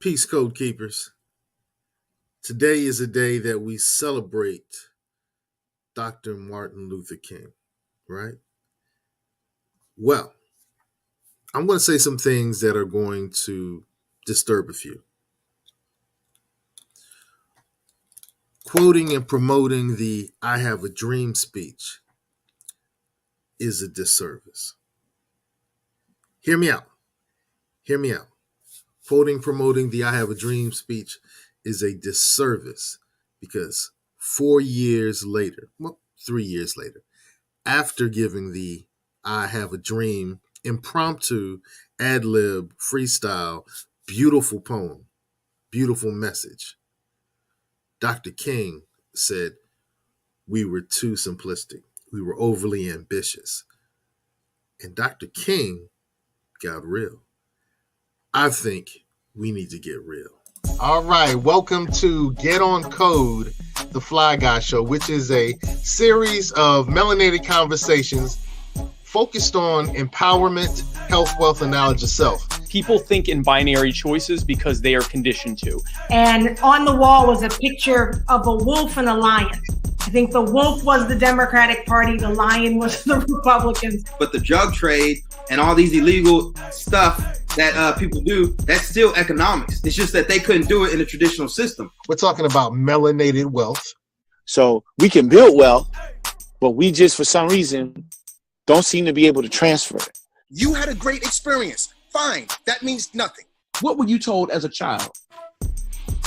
Peace, Code Keepers. Today is a day that we celebrate Dr. Martin Luther King, right? Well, I'm going to say some things that are going to disturb a few. Quoting and promoting the I Have a Dream speech is a disservice. Hear me out. Hear me out. Quoting, promoting the I Have a Dream speech is a disservice because 4 years later, well, 3 years later, after giving the I Have a Dream impromptu ad lib freestyle beautiful poem, beautiful message, Dr. King said we were too simplistic. We were overly ambitious. And Dr. King got real. I think we need to get real. All right, welcome to Get On Code, the Fly Guy Show, which is a series of melanated conversations focused on empowerment, health, wealth, and knowledge of self. People think in binary choices because they are conditioned to. And on the wall was a picture of a wolf and a lion. I think the wolf was the Democratic Party, the lion was the Republicans. But the drug trade and all these illegal stuff that people do, that's still economics. It's just that they couldn't do it in a traditional system. We're talking about melanated wealth. So we can build wealth, but we just, for some reason, don't seem to be able to transfer it. You had a great experience. Fine. That means nothing. What were you told as a child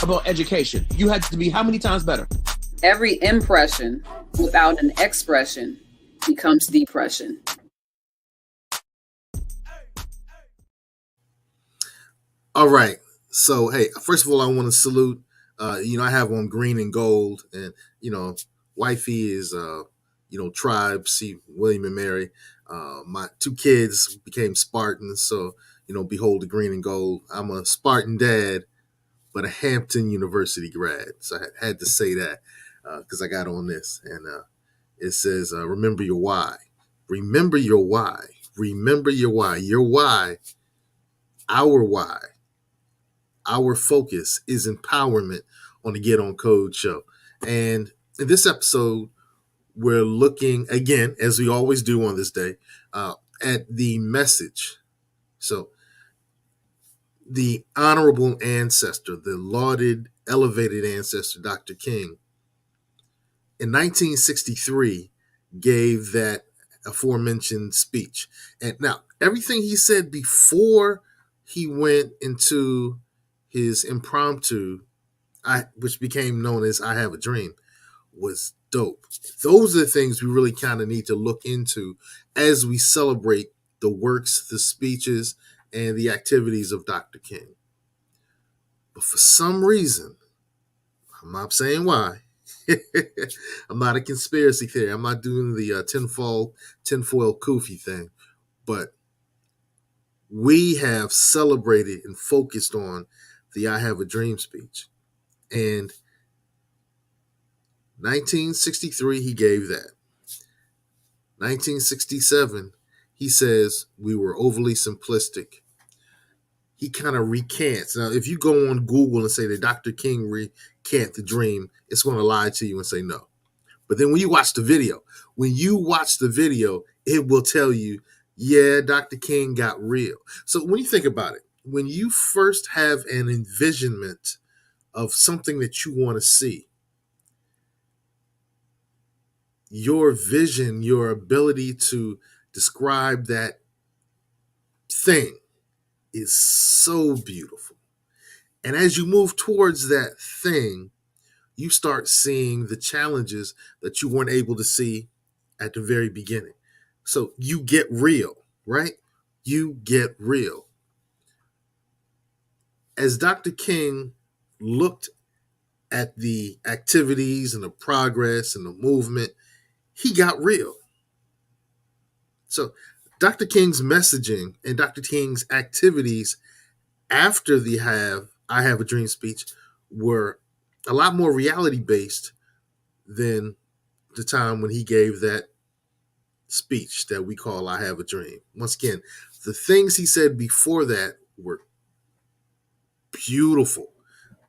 about education? You had to be how many times better? Every impression without an expression becomes depression. All right. So, hey, first of all, I want to salute, I have on green and gold, and, wifey is, tribe, see William and Mary. My two kids became Spartans. So, behold the green and gold. I'm a Spartan dad, but a Hampton University grad. So I had to say that because I got on this. And it says, remember your why. Remember your why. Remember your why. Your why, our why. Our focus is empowerment on the Get On Code show. And in this episode, we're looking, again, as we always do on this day, at the message. So the honorable ancestor, the lauded, elevated ancestor, Dr. King, in 1963, gave that aforementioned speech. And now, everything he said before he went into his impromptu, which became known as I Have a Dream, was dope. Those are the things we really kind of need to look into as we celebrate the works, the speeches, and the activities of Dr. King. But for some reason, I'm not saying why. I'm not a conspiracy theory. I'm not doing the tinfoil koofy thing. But we have celebrated and focused on the I Have a Dream speech. And 1963, he gave that. 1967, he says we were overly simplistic. He kind of recants. Now, if you go on Google and say that Dr. King recant the dream, it's going to lie to you and say no. But then when you watch the video, it will tell you, yeah, Dr. King got real. So when you think about it, when you first have an envisionment of something that you want to see, your vision, your ability to describe that thing is so beautiful. And as you move towards that thing, you start seeing the challenges that you weren't able to see at the very beginning. So you get real, right? You get real. As Dr. King looked at the activities and the progress and the movement, he got real. So Dr. King's messaging and Dr. King's activities after the I Have a Dream speech were a lot more reality-based than the time when he gave that speech that we call I Have a Dream. Once again, the things he said before that were beautiful,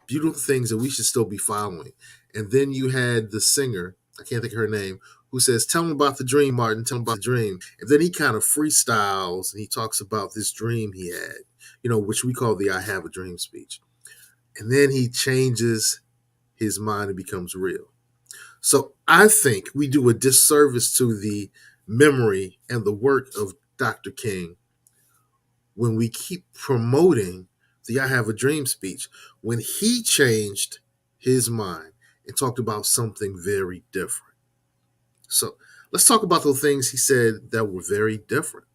beautiful things that we should still be following. And then you had the singer, I can't think of her name, who says, "Tell him about the dream, Martin, tell him about the dream." And then he kind of freestyles and he talks about this dream he had, which we call the "I Have a Dream" speech. And then he changes his mind and becomes real. So I think we do a disservice to the memory and the work of Dr. King when we keep promoting the "I Have a Dream" speech, when he changed his mind and talked about something very different. So let's talk about the things he said that were very different.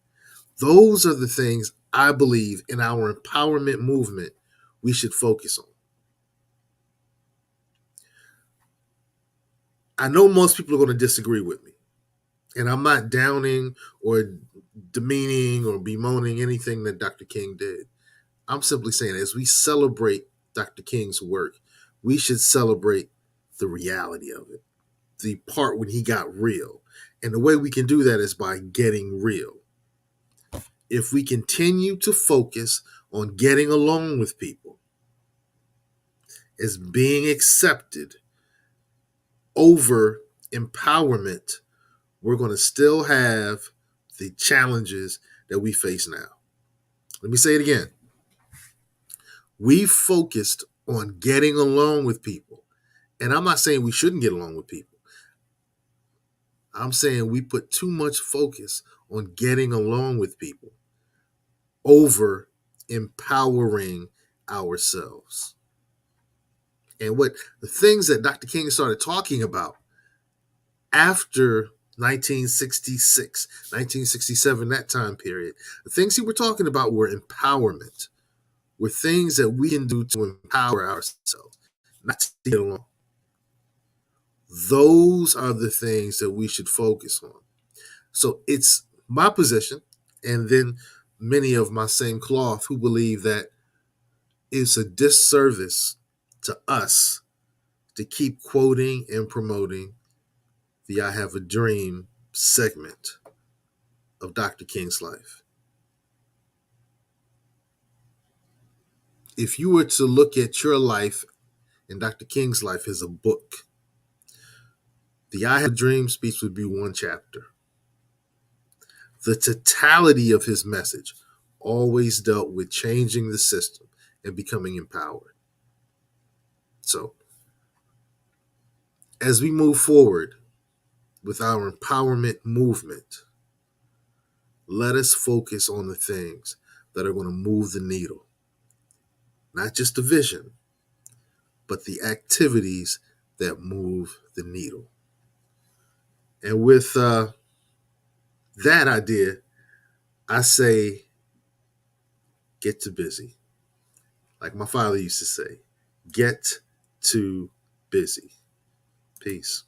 Those are the things I believe in our empowerment movement we should focus on. I know most people are going to disagree with me, and I'm not downing or demeaning or bemoaning anything that Dr. King did. I'm simply saying, as we celebrate Dr. King's work, we should celebrate the reality of it, the part when he got real. And the way we can do that is by getting real. If we continue to focus on getting along with people, as being accepted over empowerment, we're going to still have the challenges that we face now. Let me say it again. We focused on getting along with people. And I'm not saying we shouldn't get along with people. I'm saying we put too much focus on getting along with people over empowering ourselves. And what the things that Dr. King started talking about after 1966, 1967, that time period, the things he were talking about were empowerment, were things that we can do to empower ourselves, not to get along. Those are the things that we should focus on. So it's my position, and then many of my same cloth who believe that it's a disservice to us to keep quoting and promoting the "I Have a Dream" segment of Dr. King's life. If you were to look at your life and Dr. King's life as a book, the "I Have a Dream" speech would be one chapter. The totality of his message always dealt with changing the system and becoming empowered. So, as we move forward with our empowerment movement, let us focus on the things that are going to move the needle. Not just the vision, but the activities that move the needle. And with that idea, I say, get to busy. Like my father used to say, get to busy. Peace.